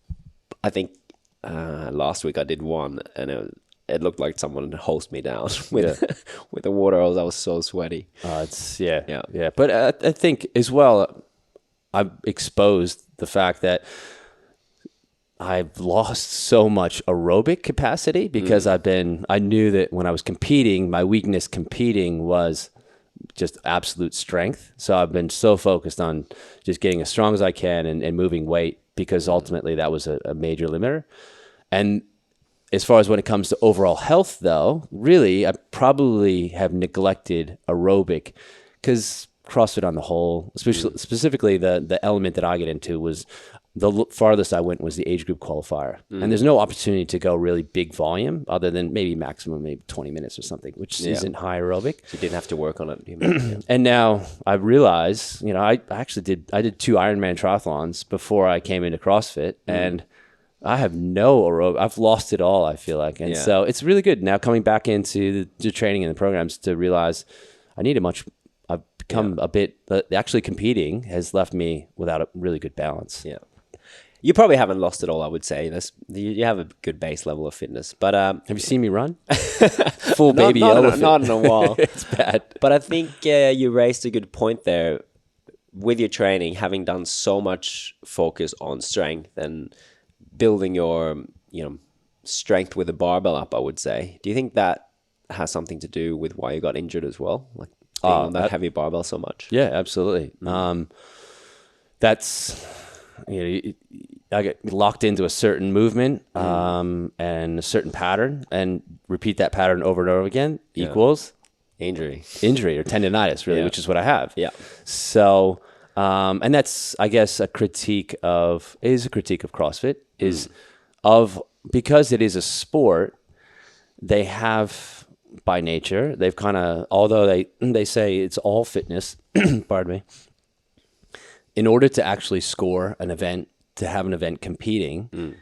I think last week I did one and it looked like someone hosed me down with with the water hose. I was so sweaty. But I think as well, I've exposed the fact that I've lost so much aerobic capacity because I knew that when I was competing, my weakness competing was just absolute strength. So I've been so focused on just getting as strong as I can and moving weight, because ultimately that was a major limiter. And as far as when it comes to overall health, though, really, I probably have neglected aerobic, because CrossFit on the whole, especially specifically the element that I get into, was the farthest I went was the age group qualifier. And there's no opportunity to go really big volume other than maybe 20 minutes or something, which isn't high aerobic. So you didn't have to work on it. And now I realize, I did 2 Ironman triathlons before I came into CrossFit, and I have no aerobic. I've lost it all, I feel like. And so it's really good now coming back into the training and the programs to realize I've become a bit, actually competing has left me without a really good balance. Yeah. You probably haven't lost it all, I would say. You have a good base level of fitness. But have you seen me run? Full baby elephant. Not in a while. It's bad. But I think you raised a good point there with your training, having done so much focus on strength and building your strength with a barbell up, I would say. Do you think that has something to do with why you got injured as well? Like being on that heavy barbell so much? Yeah, absolutely. That's, I get locked into a certain movement and a certain pattern, and repeat that pattern over and over again equals injury or tendonitis, really, which is what I have. Yeah. So, and that's, I guess, a critique of CrossFit because it is a sport. They have, by nature, they've kind of, although they say it's all fitness, pardon me, in order to actually score an event, to have an event competing,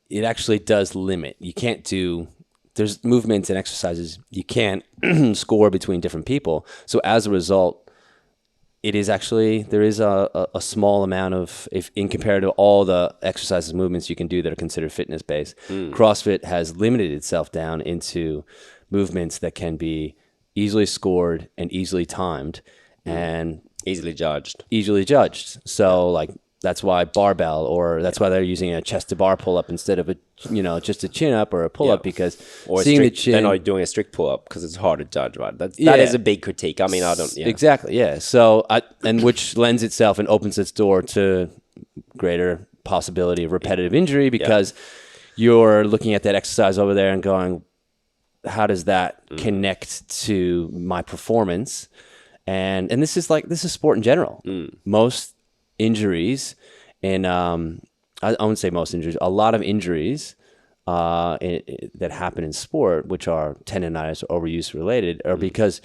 it actually does limit. You can't there's movements and exercises you can't score between different people. So as a result, it is actually, there is a small amount of, if in compared to all the exercises, movements you can do that are considered fitness based, CrossFit has limited itself down into movements that can be easily scored and easily timed and easily judged. So that's why barbell, or that's why they're using a chest to bar pull up instead of just a chin up or a pull up, because seeing the chin, they're not doing a strict pull up because it's hard to judge, right? That is a big critique. I mean, I don't exactly. Yeah. So and which lends itself and opens its door to greater possibility of repetitive injury, because you're looking at that exercise over there and going, how does that connect to my performance? And this is sport in general. Most injuries, and I wouldn't say most injuries, a lot of injuries that happen in sport, which are tendonitis or overuse related, are because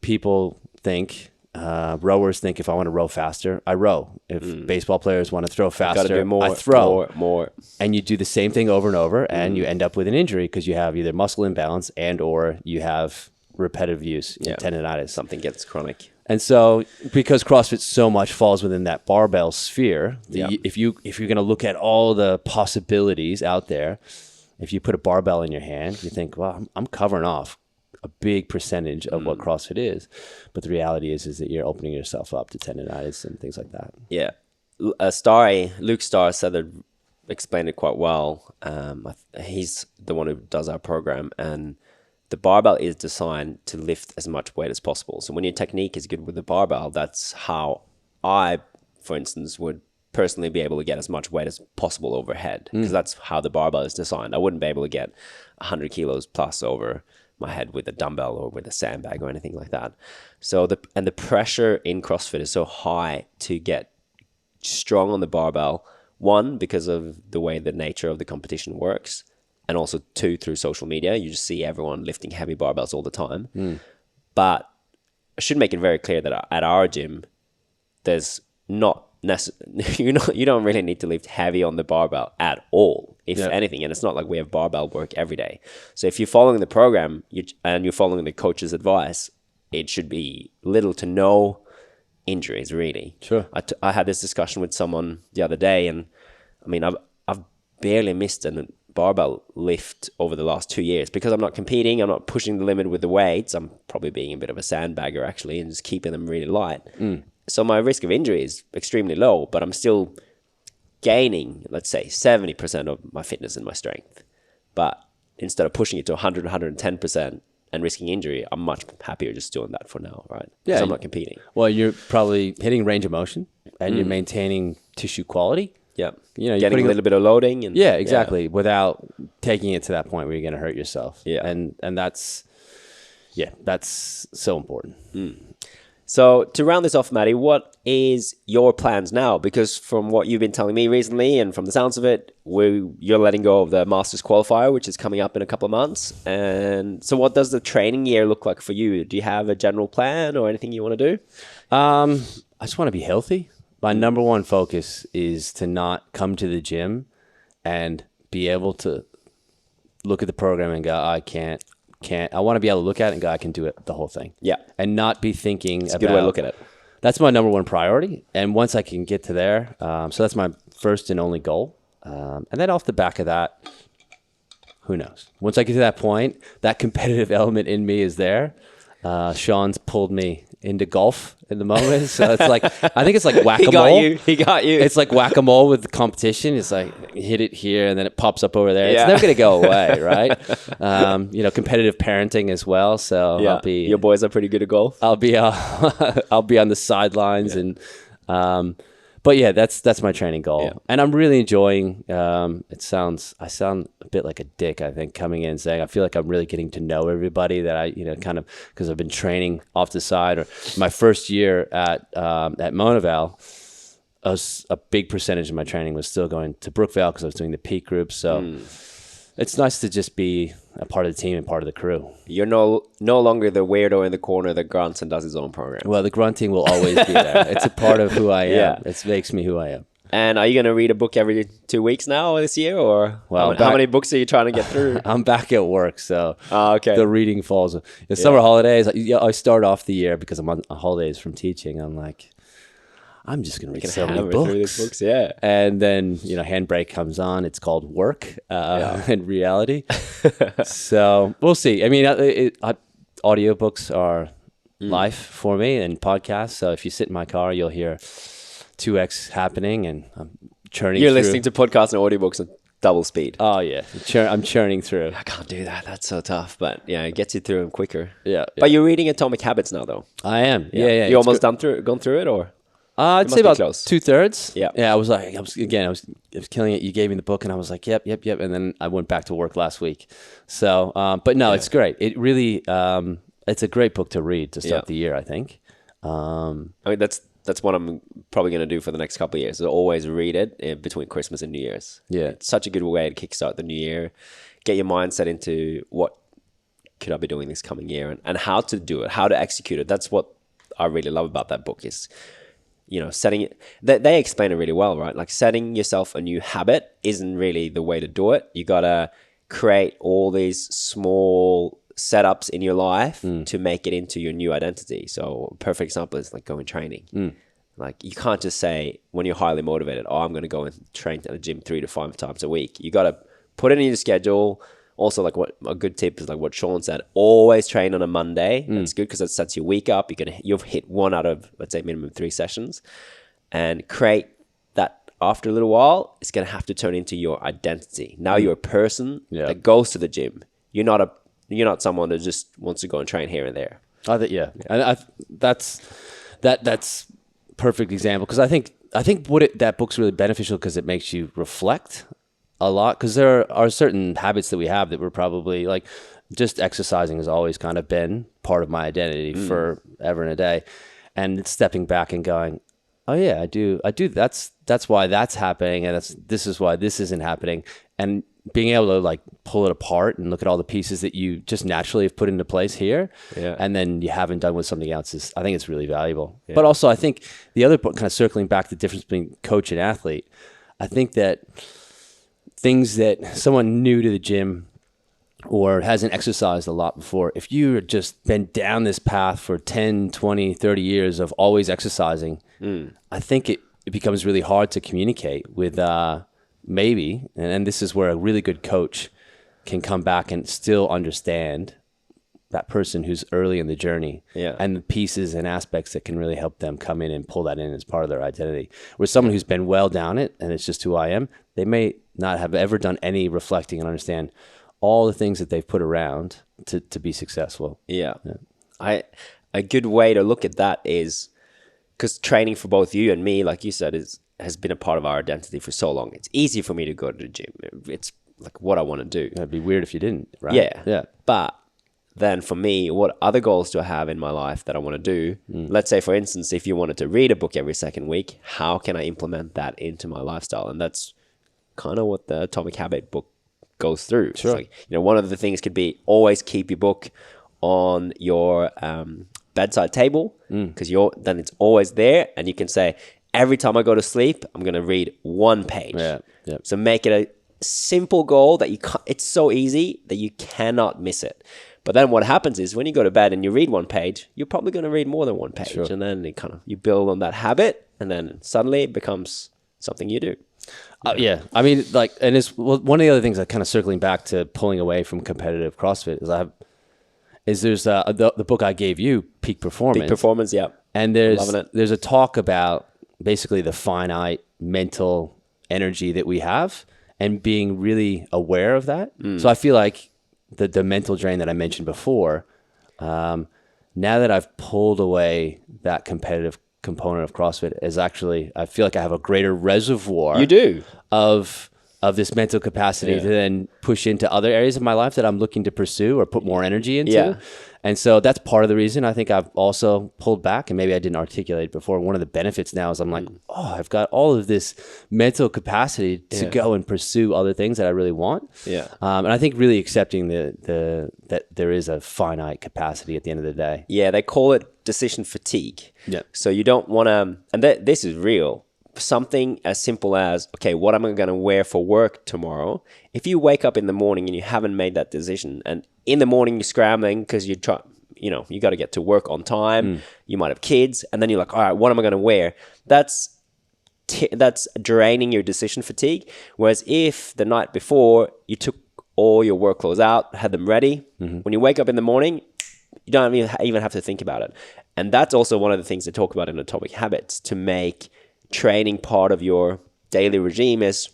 people think, rowers think, if I want to row faster, I row. If baseball players want to throw faster, I throw. More. And you do the same thing over and over, and you end up with an injury because you have either muscle imbalance and or you have repetitive use, tendonitis. Something gets chronic. And so, because CrossFit so much falls within that barbell sphere, if you're going to look at all the possibilities out there, if you put a barbell in your hand, you think, well, I'm covering off a big percentage of what CrossFit is. But the reality is that you're opening yourself up to tendonitis and things like that. Yeah. Luke Starr said that, explained it quite well. He's the one who does our program, and the barbell is designed to lift as much weight as possible. So when your technique is good with the barbell, that's how I, for instance, would personally be able to get as much weight as possible overhead, because that's how the barbell is designed. I wouldn't be able to get 100 kilos plus over my head with a dumbbell or with a sandbag or anything like that. So the pressure in CrossFit is so high to get strong on the barbell, one, because of the way the nature of the competition works, and also two, through social media. You just see everyone lifting heavy barbells all the time. But I should make it very clear that at our gym, there's not you don't really need to lift heavy on the barbell at all, if anything. And it's not like we have barbell work every day. So if you're following the program and you're following the coach's advice, it should be little to no injuries, really. Sure. I had this discussion with someone the other day, and I mean, I've barely missed a barbell lift over the last 2 years because I'm not competing. I'm not pushing the limit with the weights. I'm probably being a bit of a sandbagger, actually, and just keeping them really light. So my risk of injury is extremely low, but I'm still gaining, let's say, 70% of my fitness and my strength. But instead of pushing it to 100, 110% and risking injury, I'm much happier just doing that for now, right? Because I'm not competing. Well, you're probably hitting range of motion, and you're maintaining tissue quality. Yeah. You're getting a little bit of loading. And exactly. Without taking it to that point where you're going to hurt yourself. Yeah. And that's so important. So to round this off, Matty, what is your plans now? Because from what you've been telling me recently, and from the sounds of it, you're letting go of the Masters qualifier, which is coming up in a couple of months. And so what does the training year look like for you? Do you have a general plan or anything you want to do? I just want to be healthy. My number one focus is to not come to the gym and be able to look at the program and go, I want to be able to look at it and go, I can do it, the whole thing. Yeah. And not be thinking It's a good way to look at it. That's my number one priority. And once I can get to there, so that's my first and only goal. And then off the back of that, who knows? Once I get to that point, that competitive element in me is there. Sean's pulled me into golf in the moment. So it's like, I think it's like whack-a-mole. He got you. It's like whack-a-mole with the competition. It's like, hit it here and then it pops up over there. It's never going to go away, right? Competitive parenting as well. So your boys are pretty good at golf. I'll be on the sidelines and, but yeah, that's my training goal, and I'm really enjoying. I sound a bit like a dick, I think, coming in and saying I feel like I'm really getting to know everybody that I, kind of, because I've been training off the side. Or my first year at Monaval, a big percentage of my training was still going to Brookvale because I was doing the peak group. So it's nice to just be a part of the team and part of the crew. You're no longer the weirdo in the corner that grunts and does his own program. Well, the grunting will always be there. It's a part of who I am. Yeah. It makes me who I am. And are you going to read a book every 2 weeks now this year? Or how many books are you trying to get through? I'm back at work, so okay. The reading falls. The summer holidays, I start off the year because I'm on holidays from teaching. I'm like, I'm just going to read so many books. Through these books, yeah. And then, handbrake comes on. It's called work and reality. So we'll see. I mean, audiobooks are life for me, and podcasts. So if you sit in my car, you'll hear 2x happening, and I'm churning You're through. listening to podcasts and audiobooks at double speed. Oh, yeah. I'm churning through. I can't do that. That's so tough. But yeah, it gets you through them quicker. Yeah. But you're reading Atomic Habits now, though. I am. Yeah. You almost gone through it, or? I'd say about 2/3. Yeah. Yeah. I was killing it. You gave me the book and I was like, yep. And then I went back to work last week. So, but no, it's great. It really, it's a great book to read to start the year, I think. I mean, that's what I'm probably going to do for the next couple of years. So always read it between Christmas and New Year's. Yeah. It's such a good way to kickstart the new year, get your mindset into what could I be doing this coming year, and how to do it, how to execute it. That's what I really love about that book is, setting it. They explain it really well, right? Like setting yourself a new habit isn't really the way to do it. You got to create all these small setups in your life to make it into your new identity. So a perfect example is like going training. Like you can't just say when you're highly motivated, I'm going to go and train at the gym 3 to 5 times a week. You got to put it in your schedule. Also, like what a good tip is like what Sean said, always train on a Monday. That's good because it sets your week up. You've hit one out of, let's say, minimum 3 sessions, and create that. After a little while, it's going to have to turn into your identity. Now you're a person that goes to the gym. You're not someone that just wants to go and train here and there. And that's perfect example, because I think that book's really beneficial because it makes you reflect a lot, because there are certain habits that we have that we're probably like, just exercising has always kind of been part of my identity forever and a day, and it's stepping back and going, oh yeah, I do. That's why that's happening, and this is why this isn't happening, and being able to like pull it apart and look at all the pieces that you just naturally have put into place here, and then you haven't done with something else I think it's really valuable. But also, I think the other kind of circling back the difference between coach and athlete, I think that things that someone new to the gym or hasn't exercised a lot before, if you've just been down this path for 10, 20, 30 years of always exercising, I think it becomes really hard to communicate with maybe, and this is where a really good coach can come back and still understand that person who's early in the journey, and the pieces and aspects that can really help them come in and pull that in as part of their identity. Where someone who's been well down it and it's just who I am, they may not have ever done any reflecting and understand all the things that they've put around to be successful. A good way to look at that is, because training for both you and me, like you said, has been a part of our identity for so long. It's easy for me to go to the gym. It's like what I want to do. It'd be weird if you didn't, right? Yeah. But then for me, what other goals do I have in my life that I want to do? Let's say, for instance, if you wanted to read a book every second week, how can I implement that into my lifestyle? And that's kind of what the Atomic Habit book goes through. Sure. It's like, one of the things could be always keep your book on your bedside table, because then it's always there, and you can say, every time I go to sleep, I'm going to read one page. So make it a simple goal that it's so easy that you cannot miss it. But then what happens is when you go to bed and you read one page, you're probably going to read more than one page. And then you build on that habit, and then suddenly it becomes something you do. I mean, like, and it's one of the other things that kind of circling back to pulling away from competitive CrossFit is there's the book I gave you, Peak Performance. Peak Performance, yeah. And there's a talk about basically the finite mental energy that we have and being really aware of that. So I feel like the mental drain that I mentioned before, now that I've pulled away that competitive component of CrossFit, is actually, I feel like I have a greater reservoir. You do. Of this mental capacity to then push into other areas of my life that I'm looking to pursue or put more energy into. And so that's part of the reason I think I've also pulled back, and maybe I didn't articulate before. One of the benefits now is I'm like, I've got all of this mental capacity to go and pursue other things that I really want. And I think really accepting that there is a finite capacity at the end of the day. Yeah, they call it decision fatigue. So you don't want to, and this is real. Something as simple as, okay, what am I going to wear for work tomorrow? If you wake up in the morning and you haven't made that decision, and in the morning you're scrambling because you got to get to work on time, you might have kids, and then you're like, all right, what am I going to wear? That's draining your decision fatigue. Whereas if the night before you took all your work clothes out, had them ready, when you wake up in the morning, you don't even have to think about it. And that's also one of the things they talk about in Atomic Habits, to make training part of your daily regime is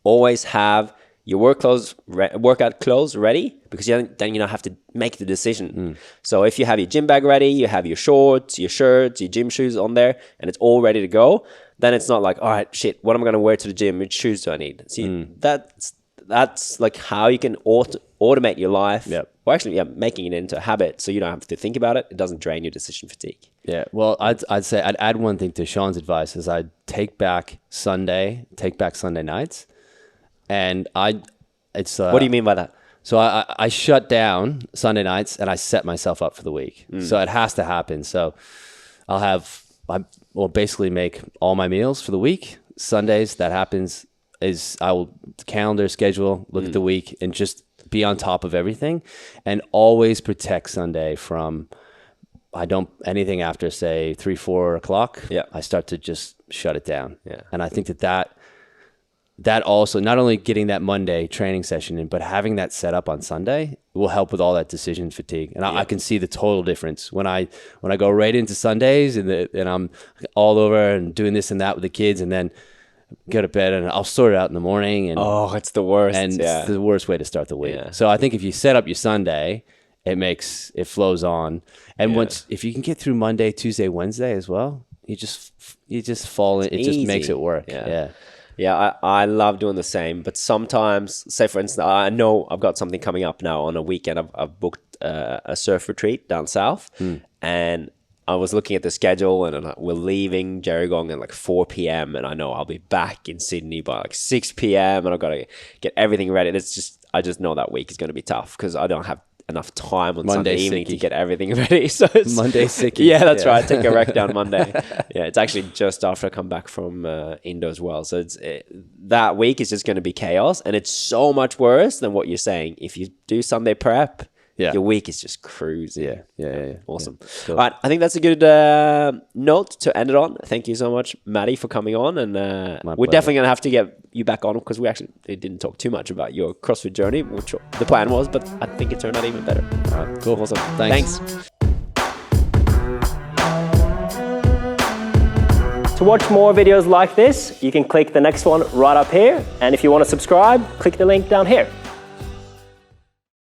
always have your workout clothes ready, because then you don't have to make the decision. So if you have your gym bag ready, you have your shorts, your shirts, your gym shoes on there, and it's all ready to go, then it's not like, all right, shit, what am I going to wear to the gym? Which shoes do I need? See, that's like how you can automate your life. Or actually, making it into a habit so you don't have to think about it. It doesn't drain your decision fatigue. Yeah, well, I'd say I'd add one thing to Sean's advice is I'd take back Sunday nights, and what do you mean by that? So I shut down Sunday nights and I set myself up for the week. So it has to happen. So I will basically make all my meals for the week. Sundays, that happens, is I will calendar schedule, look at the week, and just be on top of everything, and always protect Sunday from, anything after say 3-4 o'clock. I start to just shut it down. And I think that that also, not only getting that Monday training session in, but having that set up on Sunday will help with all that decision fatigue. And I can see the total difference when I go right into Sundays and I'm all over and doing this and that with the kids, and then go to bed and I'll sort it out in the morning. And it's the worst. And it's the worst way to start the week. Yeah. So I think if you set up your Sunday, it flows on. And if you can get through Monday, Tuesday, Wednesday as well, you just fall in. It just makes it work. Yeah, I love doing the same. But sometimes, say for instance, I know I've got something coming up now on a weekend. I've booked a surf retreat down south, and I was looking at the schedule, and we're leaving Gerringong at like 4 p.m. and I know I'll be back in Sydney by like 6 p.m. and I've got to get everything ready. And I just know that week is going to be tough because I don't have enough time on Sunday evening to get everything ready. So it's Monday sicky. Yeah, that's right. Take a wreck down Monday. Yeah, it's actually just after I come back from Indo as well. So that week is just going to be chaos, and it's so much worse than what you're saying. If you do Sunday prep, your week is just cruising. Yeah. Awesome. Yeah, cool. All right, I think that's a good note to end it on. Thank you so much, Maddie, for coming on. And we're definitely going to have to get you back on because we actually didn't talk too much about your CrossFit journey, which the plan was, but I think it turned out even better. All right, cool. Awesome. Thanks. To watch more videos like this, you can click the next one right up here. And if you want to subscribe, click the link down here.